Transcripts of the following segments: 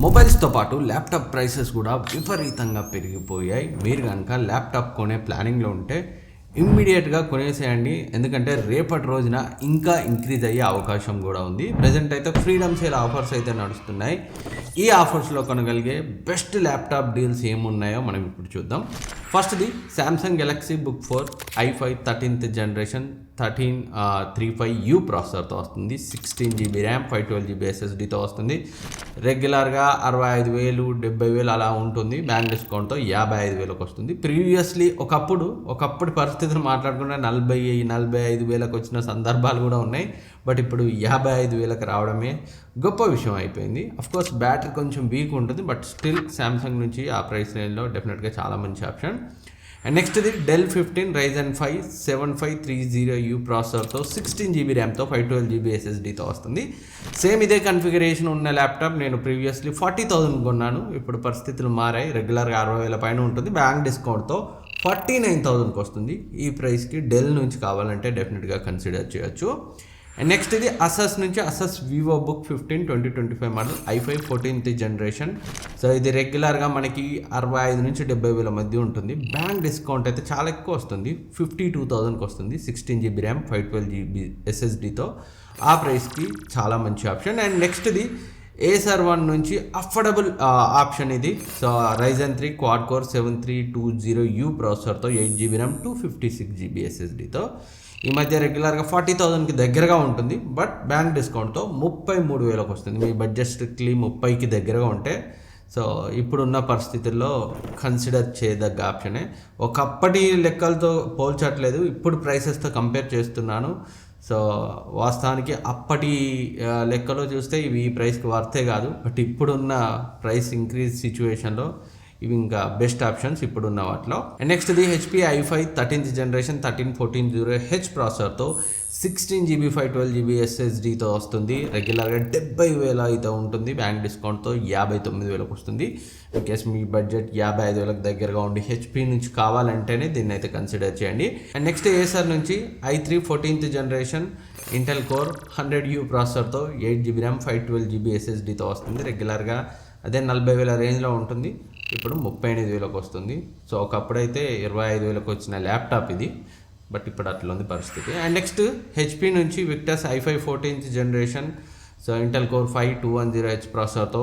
మొబైల్స్తో పాటు laptop prices కూడా విపరీతంగా పెరిగిపోయాయి. మీరు కనుక ల్యాప్టాప్ కొనే ప్లానింగ్లో ఉంటే ఇమ్మీడియట్గా కొనేసేయండి. ఎందుకంటే రేపటి రోజున ఇంకా ఇంక్రీజ్ అయ్యే అవకాశం కూడా ఉంది. ప్రజెంట్ అయితే ఫ్రీడమ్ సేల్ ఆఫర్స్ అయితే నడుస్తున్నాయి. ఈ ఆఫర్స్లో కొనగలిగే బెస్ట్ ల్యాప్టాప్ డీల్స్ ఏమున్నాయో మనం ఇప్పుడు చూద్దాం. ఫస్ట్ది Samsung Galaxy book 4 i5 13th generation 1335U ప్రాసెసర్తో వస్తుంది. 16GB ర్యామ్ 512GB SSDతో వస్తుంది. రెగ్యులర్గా 65,000 70,000 అలా ఉంటుంది. బ్యాంక్ డిస్కౌంట్తో 55,000కి వస్తుంది. ప్రీవియస్లీ ఒకప్పుడు పరిస్థితులు మాట్లాడుకుంటే 40,000-45,000కి వచ్చిన సందర్భాలు కూడా ఉన్నాయి. బట్ ఇప్పుడు 55,000కి రావడమే గొప్ప విషయం అయిపోయింది. అఫ్కోర్స్ బ్యాటరీ కొంచెం వీక్ ఉంటుంది, బట్ స్టిల్ శాంసంగ్ నుంచి ఆ ప్రైస్ రేంజ్లో డెఫినెట్గా చాలా మంచి ఆప్షన్. అండ్ నెక్స్ట్ది డెల్ 15 Ryzen 5 7530U ప్రాసెసర్తో 16GB ర్యామ్తో 512GB SSDతో వస్తుంది. సేమ్ ఇదే కన్ఫిగరేషన్ ఉన్న ల్యాప్టాప్ నేను ప్రీవియస్లీ 40,000 కొన్నాను. ఇప్పుడు పరిస్థితులు మారాయి. రెగ్యులర్గా 60,000 పైన ఉంటుంది. బ్యాంక్ డిస్కౌంట్తో 49,000కి వస్తుంది. ఈ ప్రైస్కి డెల్ నుంచి కావాలంటే డెఫినెట్గా కన్సిడర్ చేయొచ్చు. అండ్ నెక్స్ట్ ఇది అసస్ నుంచి Asus Vivobook 15 2025 model i5 14th generation. So ఇది రెగ్యులర్గా మనకి 65,000-70,000 మధ్య ఉంటుంది. బ్యాంక్ డిస్కౌంట్ అయితే చాలా ఎక్కువ వస్తుంది. 52,000కి వస్తుంది. 16GB ర్యామ్ 512GB SSDతో ఆ ప్రైస్కి చాలా మంచి ఆప్షన్. అండ్ నెక్స్ట్ది Acer One నుంచి అఫోర్డబుల్ ఆప్షన్ ఇది. So Ryzen 3 quad core 7320U ప్రాసెసర్తో 8GB RAM 256GB SSDతో ఈ మధ్య రెగ్యులర్గా 40,000కి దగ్గరగా ఉంటుంది. బట్ బ్యాంక్ డిస్కౌంట్తో 33,000కి వస్తుంది. మీ బడ్జెట్ స్ట్రిక్ట్లీ 30కి దగ్గరగా ఉంటే సో ఇప్పుడున్న పరిస్థితుల్లో కన్సిడర్ చేయదగ్గ ఆప్షనే. ఒకప్పటి లెక్కలతో పోల్చట్లేదు, ఇప్పుడు ప్రైసెస్తో కంపేర్ చేస్తున్నాను. సో వాస్తవానికి అప్పటి లెక్కలో చూస్తే ఇవి ఈ ప్రైస్కి వర్తే కాదు. బట్ ఇప్పుడున్న ప్రైస్ ఇంక్రీజ్ సిచ్యువేషన్లో ఇవి ఇంకా బెస్ట్ ఆప్షన్స్ ఇప్పుడున్న వాటిలో. అండ్ నెక్స్ట్ ఇది HP i5 13th generation 1340H ప్రాసెసర్తో 16GB 512GB SSDతో వస్తుంది. రెగ్యులర్గా 70,000 అయితే ఉంటుంది. బ్యాంక్ డిస్కౌంట్తో 59,000కి వస్తుంది. ఇన్ కేస్ మీ బడ్జెట్ 55,000కి దగ్గరగా ఉండి HP నుంచి కావాలంటేనే దీన్ని అయితే కన్సిడర్ చేయండి. అండ్ నెక్స్ట్ Acer నుంచి i3 14th generation Intel core 100U ప్రాసెసర్తో 8GB RAM 512GB SSDతో వస్తుంది. రెగ్యులర్గా అదే 40,000 రేంజ్లో ఉంటుంది. ఇప్పుడు 38,000కి వస్తుంది. సో ఒకప్పుడైతే 25,000కి వచ్చిన ల్యాప్టాప్ ఇది, బట్ ఇప్పుడు అట్లా ఉంది పరిస్థితి. అండ్ నెక్స్ట్ HP నుంచి Victus i5 14th generation. So Intel core 5210H ప్రాసెసర్తో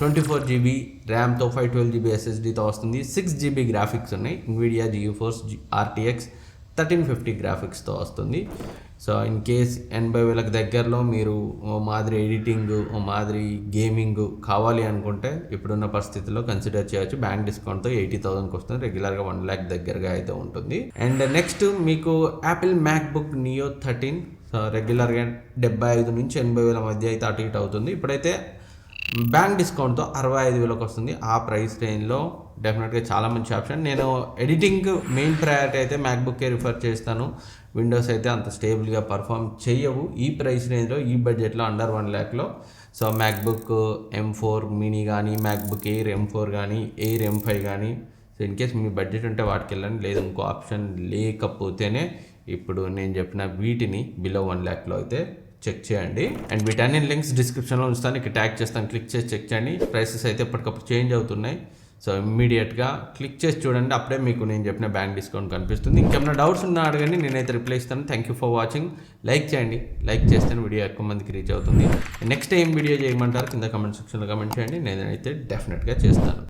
24GB ర్యామ్తో 512GB SSDతో వస్తుంది. 6GB గ్రాఫిక్స్ ఉన్నాయి. NVIDIA GeForce RTX 1350 గ్రాఫిక్స్తో వస్తుంది. సో ఇన్ కేస్ 80,000కి దగ్గరలో మీరు ఓ మాదిరి ఎడిటింగ్, ఓ మాదిరి గేమింగ్ కావాలి అనుకుంటే ఇప్పుడున్న పరిస్థితుల్లో కన్సిడర్ చేయొచ్చు. బ్యాంక్ డిస్కౌంట్తో 80,000కి వస్తుంది. రెగ్యులర్గా 1 lakh దగ్గరగా అయితే ఉంటుంది. అండ్ నెక్స్ట్ మీకు యాపిల్ మ్యాక్బుక్ నియో 13. సో రెగ్యులర్గా 75,000-80,000 మధ్య అయితే అటు ఇటు అవుతుంది. ఇప్పుడైతే బ్యాంక్ డిస్కౌంట్తో 65,000కి వస్తుంది. ఆ ప్రైస్ రేంజ్లో డెఫినెట్గా చాలా మంచి ఆప్షన్. నేను ఎడిటింగ్ మెయిన్ ప్రయారిటీ అయితే మ్యాక్బుక్కే రిఫర్ చేస్తాను. విండోస్ అయితే అంత స్టేబుల్గా పర్ఫామ్ చేయవు ఈ ప్రైస్ రేంజ్లో, ఈ బడ్జెట్లో under 1 lakh. So MacBook M4 mini కానీ, మ్యాక్బుక్ ఎయిర్ M4 కానీ, ఎయిర్ M5 కానీ, so in case me budget ఉంటే వాటికి వెళ్ళండి. లేదు ఇంకో ఆప్షన్ లేకపోతేనే ఇప్పుడు నేను చెప్పిన వీటిని బిలో 1 lakh అయితే చెక్ చేయండి. అండ్ వీటన్ని లింక్స్ డిస్క్రిప్షన్లో ఉంచుతాను, ఇక్కడ ట్యాగ్ చేస్తాను. క్లిక్ చేసి చెక్ చేయండి. ప్రైసెస్ అయితే ఎప్పటికప్పుడు చేంజ్ అవుతున్నాయి. సో ఇమ్మీడియట్గా క్లిక్ చేసి చూడండి. అప్పుడే మీకు నేను చెప్పిన బ్యాంక్ డిస్కౌంట్ కనిపిస్తుంది. ఇంకేమైనా డౌట్స్ ఉన్నా అడగండి, నేనైతే రిప్లై ఇస్తాను. Thank you for watching. Like చేయండి. లైక్ చేస్తేనే వీడియో ఎక్కువ మందికి రీచ్ అవుతుంది. నెక్స్ట్ ఏం వీడియో చేయమంటారు కింద కమెంట్ సెక్షన్లో కమెంట్ చేయండి. నేనైతే డెఫినెట్గా చేస్తాను.